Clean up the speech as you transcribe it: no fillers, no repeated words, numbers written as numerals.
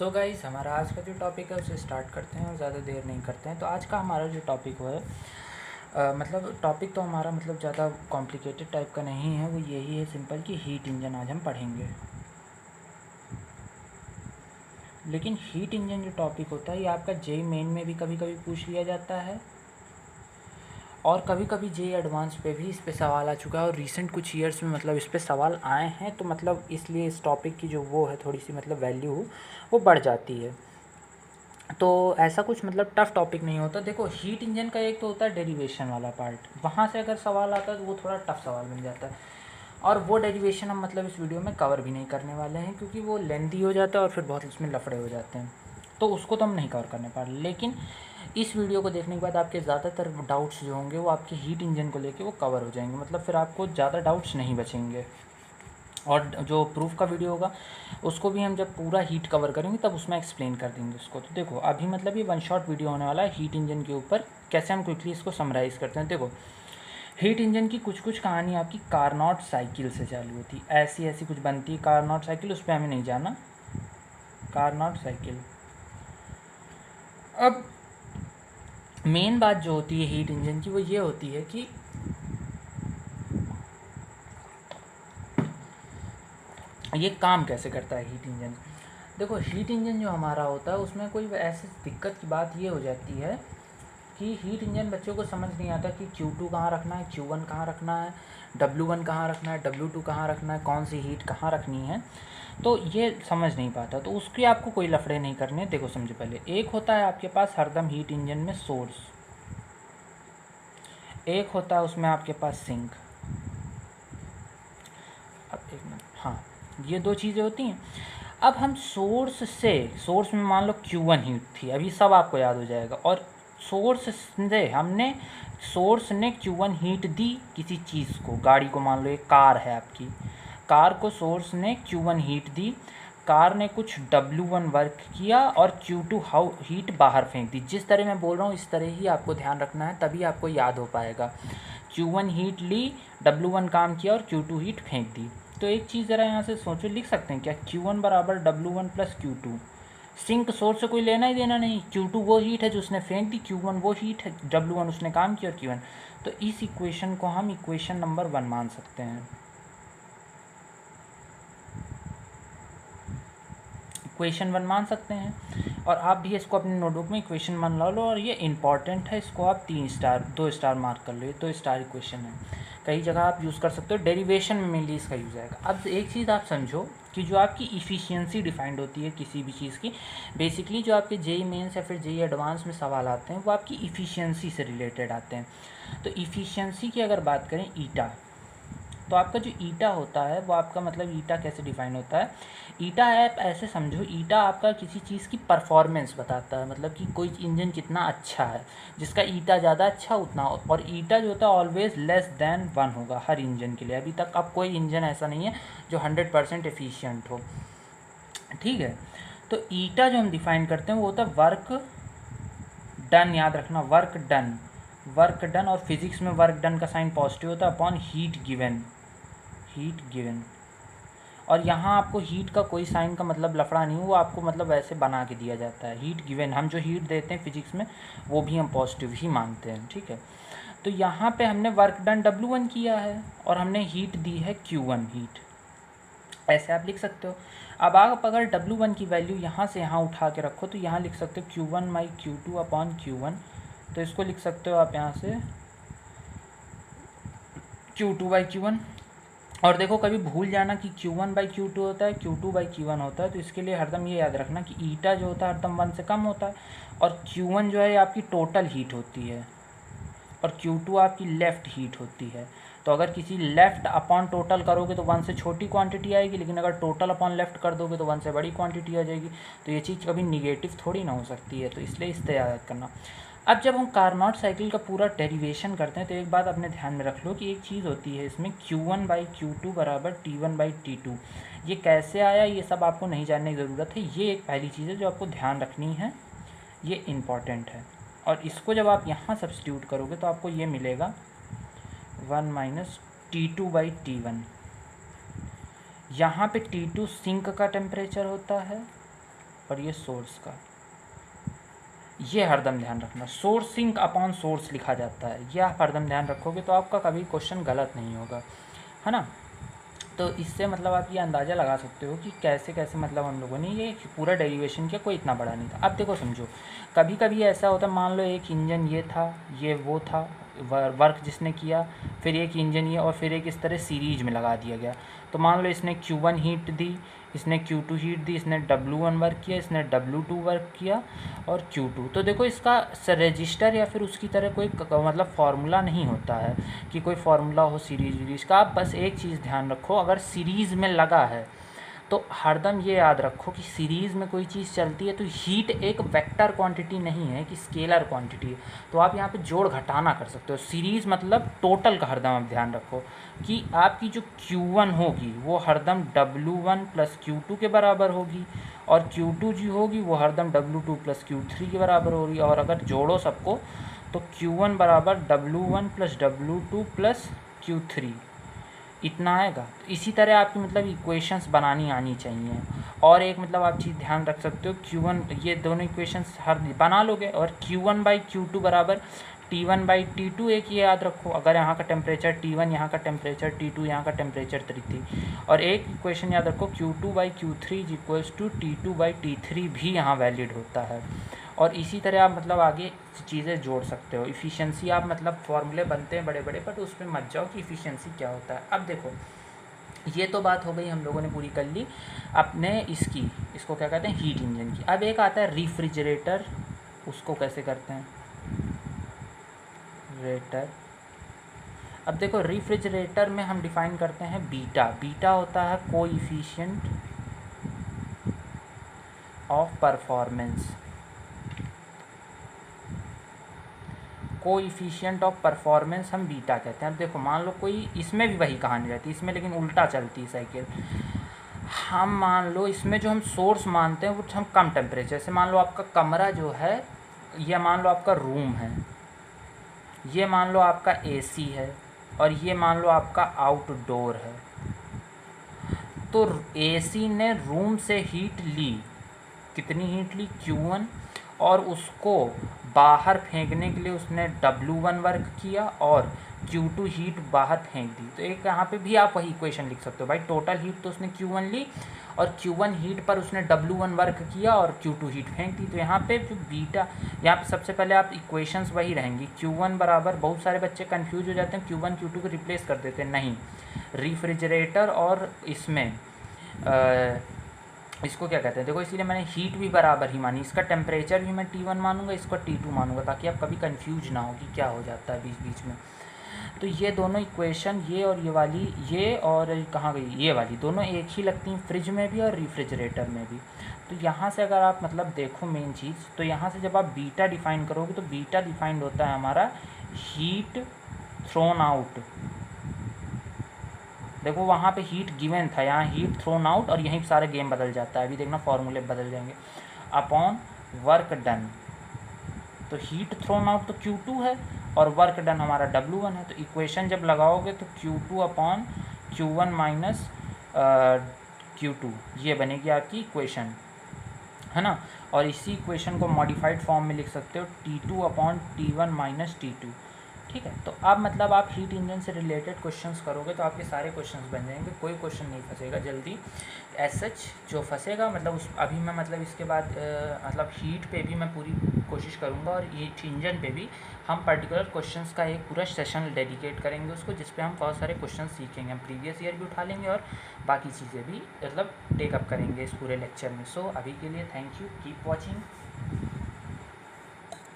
So guys हमारा आज का जो टॉपिक है उसे स्टार्ट करते हैं और ज़्यादा देर नहीं करते हैं। तो आज का हमारा जो टॉपिक वो है मतलब टॉपिक तो हमारा मतलब ज़्यादा कॉम्प्लिकेटेड टाइप का नहीं है, वो यही है सिंपल कि हीट इंजन आज हम पढ़ेंगे। लेकिन हीट इंजन जो टॉपिक होता है ये आपका जेई मेन में भी कभी कभी पूछ लिया जाता है और कभी कभी जेई एडवांस पे भी इस पे सवाल आ चुका है और रिसेंट कुछ ईयर्स में मतलब इस पे सवाल आए हैं। तो मतलब इसलिए इस टॉपिक की जो वो है थोड़ी सी मतलब वैल्यू वो बढ़ जाती है। तो ऐसा कुछ मतलब टफ़ टॉपिक नहीं होता। देखो हीट इंजन का एक तो होता है डेरिवेशन वाला पार्ट, वहाँ से अगर सवाल आता है तो वो थोड़ा टफ़ सवाल बन जाता है और वो डेरिवेशन हम मतलब इस वीडियो में कवर भी नहीं करने वाले हैं क्योंकि वो लेंथी हो जाता है और फिर बहुत उसमें लफड़े हो जाते हैं, तो उसको तो हम नहीं कवर करने पा रहे। लेकिन इस वीडियो को देखने के बाद आपके ज़्यादातर डाउट्स जो होंगे वो आपके हीट इंजन को लेके वो कवर हो जाएंगे, मतलब फिर आपको ज़्यादा डाउट्स नहीं बचेंगे। और जो प्रूफ का वीडियो होगा उसको भी हम जब पूरा हीट कवर करेंगे तब उसमें एक्सप्लेन कर देंगे उसको। तो देखो अभी मतलब ये वन शॉट वीडियो होने वाला है हीट इंजन के ऊपर, कैसे हम क्विकली इसको समराइज़ करते हैं। देखो हीट इंजन की कुछ कुछ कहानी आपकी कारनॉट साइकिल से चालू होती है, ऐसी ऐसी कुछ बनती है कारनॉट साइकिल, उस पर हमें नहीं जाना। कारनॉट साइकिल, अब मेन बात जो होती है हीट इंजन की वो ये होती है कि ये काम कैसे करता है हीट इंजन। देखो हीट इंजन जो हमारा होता है उसमें कोई ऐसी दिक्कत की बात ये हो जाती है कि हीट इंजन बच्चों को समझ नहीं आता कि Q2 कहाँ रखना है, Q1 कहाँ रखना है, W1 कहाँ रखना है, W2 कहाँ रखना है, कौन सी हीट कहाँ रखनी है, तो ये समझ नहीं पाता। तो उसके आपको कोई लफड़े नहीं करने। देखो समझो, पहले एक होता है आपके पास हरदम हीट इंजन में सोर्स, एक होता है उसमें आपके पास सिंक। अब एक मिनट, हाँ ये दो चीज़ें होती हैं। अब हम सोर्स में मान लो Q1 हीट थी, अभी सब आपको याद हो जाएगा, और सोर्स ने Q1 हीट दी किसी चीज़ को, गाड़ी को, मान लो एक कार है आपकी, कार को सोर्स ने Q1 हीट दी, कार ने कुछ W1 वर्क किया और Q2 हीट बाहर फेंक दी। जिस तरह मैं बोल रहा हूँ इस तरह ही आपको ध्यान रखना है, तभी आपको याद हो पाएगा। Q1 हीट ली, W1 काम किया और Q2 हीट फेंक दी। तो एक चीज़ ज़रा यहाँ से सोचो, लिख सकते हैं क्या, Q1 बराबर W1 plus Q2। Sink source से कोई लेना ही देना नहीं, Q2 वो हीट है जो उसने फेंक दी, Q1 वो हीट है, W1 उसने काम किया और Q1। तो इस इक्वेशन को हम इक्वेशन नंबर 1 मान सकते हैं, इक्वेशन 1 मान सकते हैं। और आप भी इसको अपने नोटबुक में इक्वेशन 1 ला लो, और ये इंपॉर्टेंट है, इसको आप 2 स्टार मार्क कर लो, ये 2 स्टार इक्वेशन है, कई जगह आप यूज़ कर सकते हो, डेरिवेशन में मेनली इसका यूज़ आएगा। अब एक चीज़ आप समझो कि जो आपकी इफ़िशियंसी डिफाइंड होती है किसी भी चीज़ की, बेसिकली जो आपके जेई मेंस या फिर जेई एडवांस में सवाल आते हैं वो आपकी इफ़िशियंसी से रिलेटेड आते हैं। तो इफ़िशियंसी की अगर बात करें ईटा, तो आपका जो ईटा होता है वो आपका मतलब ईटा कैसे डिफाइन होता है, ईटा आप ऐसे समझो, ईटा आपका किसी चीज़ की परफॉर्मेंस बताता है, मतलब कि कोई इंजन कितना अच्छा है, जिसका ईटा ज़्यादा अच्छा उतना, और ईटा जो होता है ऑलवेज लेस देन 1 होगा हर इंजन के लिए। अभी तक अब कोई इंजन ऐसा नहीं है जो 100% एफिशिएंट हो, ठीक है। तो ईटा जो हम डिफाइन करते हैं वो होता है वर्क डन, याद रखना वर्क डन, वर्क डन, और फिजिक्स में वर्क डन का साइन पॉजिटिव होता है upon heat given, heat given. और यहाँ आपको हीट का कोई साइन का मतलब लफड़ा नहीं, वो आपको मतलब वैसे बना के दिया जाता है, हीट गिवन। हम जो हीट देते हैं फिजिक्स में वो भी हम पॉजिटिव ही मानते हैं, ठीक है। तो यहाँ पे हमने वर्क डन W1 किया है और हमने हीट दी है Q1 हीट, ऐसे आप लिख सकते हो। अब आप अगर W1 की वैल्यू यहाँ से यहाँ उठा के रखो तो यहाँ लिख सकते हो Q1 by Q2 upon Q1, तो इसको लिख सकते हो आप यहाँ से Q2 बाई Q1। और देखो कभी भूल जाना कि Q1 बाई Q2 होता है, Q2 बाई Q1 होता है, तो इसके लिए हरदम ये याद रखना कि ईटा जो होता है हरदम 1 से कम होता है, और Q1 जो है आपकी टोटल हीट होती है और Q2 आपकी लेफ़्ट हीट होती है। तो अगर किसी लेफ़्ट अपॉन टोटल करोगे तो 1 से छोटी क्वांटिटी आएगी, लेकिन अगर टोटल अपॉन लेफ़्ट कर दोगे तो 1 से बड़ी क्वांटिटी आ जाएगी। तो ये चीज़ कभी निगेटिव थोड़ी ना हो सकती है, तो इसलिए इससे याद करना। अब जब हम कारनॉट साइकिल का पूरा डेरिवेशन करते हैं तो एक बात अपने ध्यान में रख लो कि एक चीज़ होती है इसमें Q1 बाई Q2 बराबर T1 बाई T2। ये कैसे आया ये सब आपको नहीं जानने की ज़रूरत है, ये एक पहली चीज़ है जो आपको ध्यान रखनी है, ये इम्पॉर्टेंट है। और इसको जब आप यहाँ सब्स्टिट्यूट करोगे तो आपको ये मिलेगा 1 माइनस T2 बाई T1। यहाँ पे T2 सिंक का टेम्परेचर होता है और ये सोर्स का। ये हरदम ध्यान रखना, सोर्सिंग अपॉन सोर्स लिखा जाता है, यह आप हरदम ध्यान रखोगे तो आपका कभी क्वेश्चन गलत नहीं होगा, है ना। तो इससे मतलब आप ये अंदाज़ा लगा सकते हो कि कैसे कैसे मतलब हम लोगों ने ये पूरा डेरिवेशन किया, कोई इतना बड़ा नहीं था। अब देखो समझो, कभी कभी ऐसा होता है, मान लो एक इंजन ये था, ये वो था, वर्क जिसने किया, फिर एक इंजन ये, और फिर एक इस तरह सीरीज में लगा दिया गया। तो मान लो इसने Q1 हीट दी, इसने Q2 हीट दी, इसने W1 वर्क किया, इसने W2 वर्क किया और Q2। तो देखो इसका रजिस्टर या फिर उसकी तरह कोई मतलब फार्मूला नहीं होता है कि कोई फार्मूला हो सीरीज वीरीज का। आप बस एक चीज़ ध्यान रखो, अगर सीरीज़ में लगा है तो हरदम ये याद रखो कि सीरीज़ में कोई चीज़ चलती है तो हीट एक वेक्टर क्वांटिटी नहीं है कि स्केलर क्वांटिटी है। तो आप यहाँ पे जोड़ घटाना कर सकते हो। सीरीज़ मतलब टोटल का हरदम आप ध्यान रखो कि आपकी जो Q1 होगी वो हरदम W1 प्लस Q2 के बराबर होगी, और Q2 जो होगी वो हरदम W2 प्लस Q3 के बराबर होगी। और अगर जोड़ो सबको तो Q1 बराबर W1 plus W2 plus Q3 इतना आएगा। तो इसी तरह आपकी मतलब इक्वेशंस बनानी आनी चाहिए। और एक मतलब आप चीज़ ध्यान रख सकते हो, Q1 ये दोनों इक्वेशंस हर बना लोगे, और Q1 बाई Q2 बराबर T1 बाई T2। एक ये याद रखो, अगर यहाँ का टेम्परेचर T1, यहाँ का टेम्परेचर T2, यहाँ का टेम्परेचर T3। और एक इक्वेशन याद रखो, Q2 by Q3 is equals to T2 by T3 भी यहाँ वैलिड होता है। और इसी तरह आप मतलब आगे चीज़ें जोड़ सकते हो। इफ़िशियंसी आप मतलब फॉर्मूले बनते हैं बड़े बड़े, बट उसमें मत जाओ कि इफ़िशियंसी क्या होता है। अब देखो, ये तो बात हो गई हम लोगों ने पूरी कर ली अपने इसको क्या कहते हैं, हीट इंजन की। अब एक आता है रेफ्रिजरेटर, उसको कैसे करते हैं, रेटर। अब देखो रेफ्रिजरेटर में हम डिफाइन करते हैं बीटा। बीटा होता है coefficient of performance. Coefficient of performance हम बीटा कहते हैं। अब देखो मान लो कोई, इसमें भी वही कहानी रहती है, इसमें लेकिन उल्टा चलती है साइकिल। हम मान लो इसमें जो हम सोर्स मानते हैं वो हम कम टेम्परेचर से, मान लो आपका कमरा जो है, ये मान लो आपका रूम है, ये मान लो आपका AC है, और ये मान लो आपका आउटडोर है। तो AC ने रूम से हीट ली, कितनी हीट ली, Q1, और उसको बाहर फेंकने के लिए उसने W1 वर्क किया और Q2 हीट बाहर फेंक दी। तो एक यहाँ पे भी आप वही इक्वेशन लिख सकते हो भाई, टोटल हीट तो उसने Q1 ली और Q1 हीट पर उसने W1 वर्क किया और Q2 हीट फेंक दी। तो यहाँ पे जो बीटा, यहाँ पे सबसे पहले आप इक्वेशंस वही रहेंगी। Q1 बराबर, बहुत सारे बच्चे कंफ्यूज हो जाते हैं, Q1 Q2 को रिप्लेस कर देते हैं, नहीं। रेफ्रिजरेटर और इसमें इसको क्या कहते हैं, देखो इसलिए मैंने हीट भी बराबर ही मानी, इसका टेम्परेचर भी मैं T1 मानूंगा, इसको T2 मानूंगा, ताकि आप कभी कंफ्यूज ना हो कि क्या हो जाता है बीच बीच में। तो ये दोनों इक्वेशन, ये और ये वाली, ये और कहाँ गई, ये वाली, दोनों एक ही लगती हैं फ्रिज में भी और रेफ्रिजरेटर में भी। तो यहाँ से अगर आप मतलब देखो मेन चीज़, तो यहाँ से जब आप बीटा डिफाइन करोगे तो बीटा डिफाइंड होता है हमारा हीट थ्रोन आउट। देखो वहाँ पे हीट गिवन था, यहाँ हीट थ्रोन आउट, और यहीं सारे गेम बदल जाता है। अभी देखना फॉर्मूले बदल जाएंगे, अपॉन वर्क डन। तो हीट थ्रोन आउट तो Q2 है और वर्क डन हमारा W1 है। तो इक्वेशन जब लगाओगे तो Q2 upon Q1 minus Q2, ये बनेगी आपकी इक्वेशन, है ना। और इसी इक्वेशन को मॉडिफाइड फॉर्म में लिख सकते हो, T2 upon T1 minus T2। ठीक है। तो अब मतलब आप हीट इंजन से रिलेटेड क्वेश्चंस करोगे तो आपके सारे क्वेश्चंस बन जाएंगे, कोई क्वेश्चन नहीं फंसेगा जल्दी। एज सच जो फंसेगा मतलब उस अभी मैं मतलब इसके बाद मतलब हीट पे भी मैं पूरी कोशिश करूँगा, और हीट इंजन पे भी हम पर्टिकुलर क्वेश्चंस का एक पूरा सेशन डेडिकेट करेंगे उसको, जिस पे हम बहुत सारे क्वेश्चन सीखेंगे। हम प्रीवियस ईयर भी उठा लेंगे और बाकी चीज़ें भी मतलब टेकअप करेंगे इस पूरे लेक्चर में। सो अभी के लिए थैंक यू, कीप वॉचिंग।